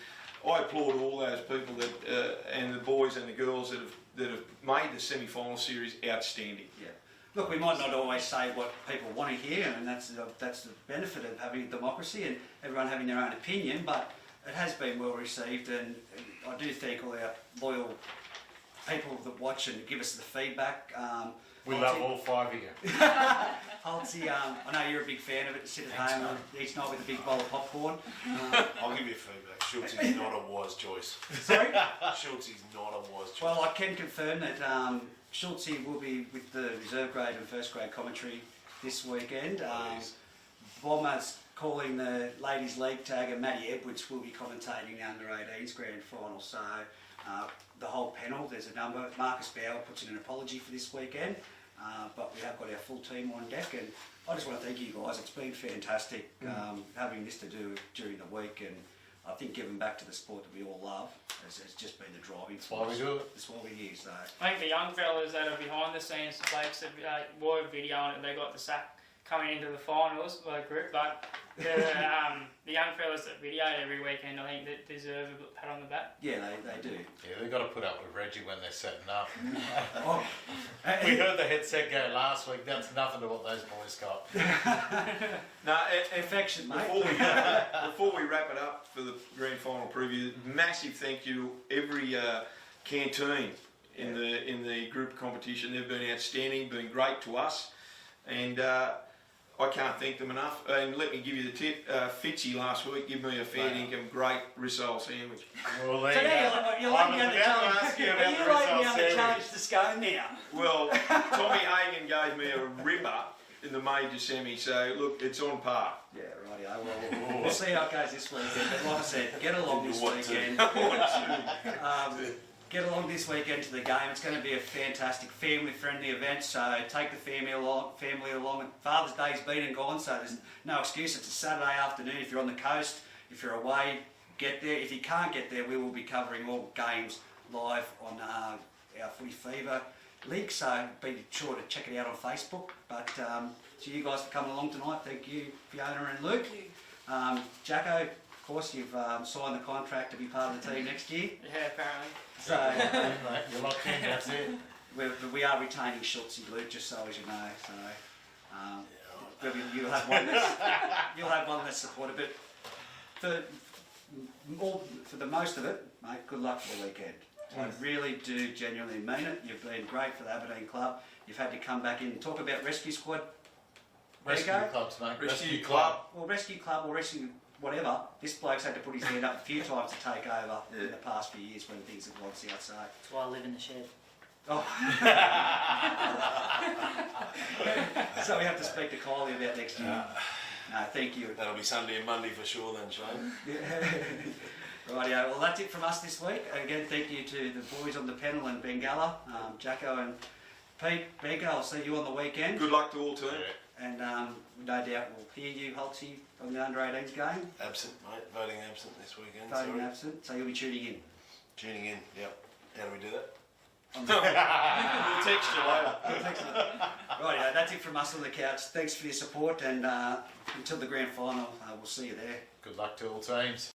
I applaud all those people that and the boys and the girls that have made the semi-final series outstanding. Yeah. Look, we might not always say what people want to hear, and that's the benefit of having a democracy and everyone having their own opinion, but it has been well received, and I do thank all our loyal people that watch and give us the feedback. We love all 5 of you. Holtzy, I know you're a big fan of it, to sit at home each night with a big bowl of popcorn. I'll give you feedback. Schultz is not a wise choice. Sorry? Schultz is not a wise choice. Well, I can confirm that Schultz will be with the reserve grade and first grade commentary this weekend. Bombers calling the Ladies League tagger Maddie Edwards will be commentating the under-18s grand final. So the whole panel, there's a number. Marcus Bauer puts in an apology for this weekend, but we have got our full team on deck, and I just want to thank you guys. It's been fantastic having this to do during the week, and I think giving back to the sport that we all love has just been the driving That's why we do it. That's what we use. So. I think the young fellas that are behind the scenes, the blokes that were videoing it, they got the sack coming into the finals by group, but the young fellas that videoed every weekend, I think that deserve a pat on the back. Yeah, they do. Yeah, they've got to put up with Reggie when they're setting up. Oh. We heard the headset go last week. That's nothing to what those boys got. No, affection, mate. Before we wrap it up for the grand final preview, massive thank you to every canteen in the group competition. They've been outstanding, been great to us, and I can't thank them enough. And let me give you the tip. Fitzy last week gave me a fair dinkum great rissole sandwich. Well, So now you're letting me on the challenge to Scone now. Well, Tommy Hagan gave me a ripper in the major semi, so look, it's on par. Yeah, rightio. Well, we'll see how it goes this weekend. But like I said, get along this weekend. Get along this weekend to the game. It's going to be a fantastic family-friendly event. So take the family along. Father's Day's been and gone, so there's no excuse. It's a Saturday afternoon. If you're on the coast, if you're away, get there. If you can't get there, we will be covering all games live on our Footy Fever link. So be sure to check it out on Facebook. But to you guys for coming along tonight, thank you, Fiona and Luke. Jacko, of course, you've signed the contract to be part of the team next year. Yeah, apparently. So you're locked in. That's it. We are retaining Schultz and Luke, just so as you know. So you'll have one less supporter, but for the most of it, mate, good luck for the weekend. I really do genuinely mean it. You've been great for the Aberdeen club. You've had to come back in and talk about rescue squad. Rescue clubs, mate. Rescue club. Well, rescue club or rescue whatever. This bloke's had to put his hand up a few times to take over in the past few years when things have gone outside. That's why I live in the shed. Oh. So we have to speak to Kylie about next year. No, thank you. That'll be Sunday and Monday for sure then, Shane. Rightio. Well, that's it from us this week. Again, thank you to the boys on the panel and Bengalla, Jacko and Pete. Benko, I'll see you on the weekend. Good luck to all team. And no doubt we'll hear you, Holtzy, on the under-18s game. Absent, mate. Voting absent this weekend. Voting absent. So you'll be tuning in. Tuning in. Yep. How do we do that? We'll text you later. Rightio. That's it from us on the couch. Thanks for your support, and until the grand final, we'll see you there. Good luck to all teams.